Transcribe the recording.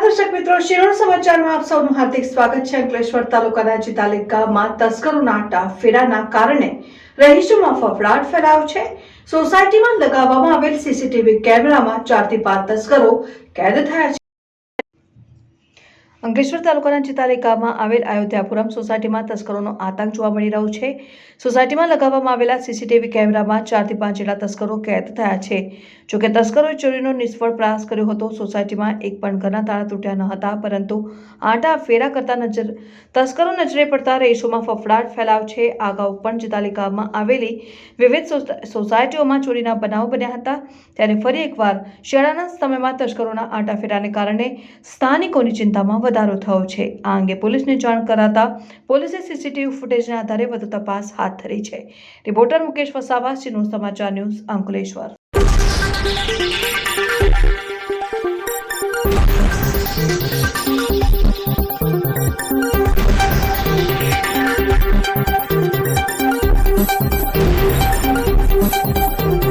દર્શક મિત્રો, શિરોડ સમાચારમાં આપ સૌનું હાર્દિક સ્વાગત છે। અંકલેશ્વર તાલુકાના ચિતાલી ગામમાં તસ્કરોના ટાફેરાના કારણે રહીશોમાં ફફડાટ ફેલાયો છે। સોસાયટીમાં લગાવવામાં આવેલ સીસીટીવી કેમેરામાં 4 થી 5 તસ્કરો કેદ થયા છે। અંકલેશ્વર તાલુકાના ચિતાલી ગામમાં આવેલ અયોધ્યાપુરમ સોસાયટીમાં તસ્કરોનો આતંક જોવા મળી રહ્યો છે। સોસાયટીમાં લગાવવામાં આવેલા સીસીટીવી કેમેરામાં 4 થી 5 જેટલા તસ્કરો કેદ થયા છે। જોકે તસ્કરોએ ચોરીનો નિષ્ફળ પ્રયાસ કર્યો હતો। સોસાયટીમાં એક પણ ઘરના તાળા તૂટ્યા ન હતા, પરંતુ આંટા ફેરા કરતા તસ્કરો નજરે પડતા રહીશોમાં ફફડાટ ફેલાયો છે। આ અગાઉ પણ ચિતાલી ગામમાં આવેલી વિવિધ સોસાયટીઓમાં ચોરીના બનાવો બન્યા હતા, ત્યારે ફરી એકવાર શિયાળાના સમયમાં તસ્કરોના આંટા ફેરાને કારણે સ્થાનિકોની ચિંતામાં વધારો થયો છે। આ અંગે પોલીસને જાણ કરાતા પોલીસે સીસીટીવી ફૂટેજના આધારે વધુ તપાસ હાથ ધરી છે। રિપોર્ટર મુકેશ વસાવા, શિરોડ સમાચાર ન્યૂઝ, અંકલેશ્વર।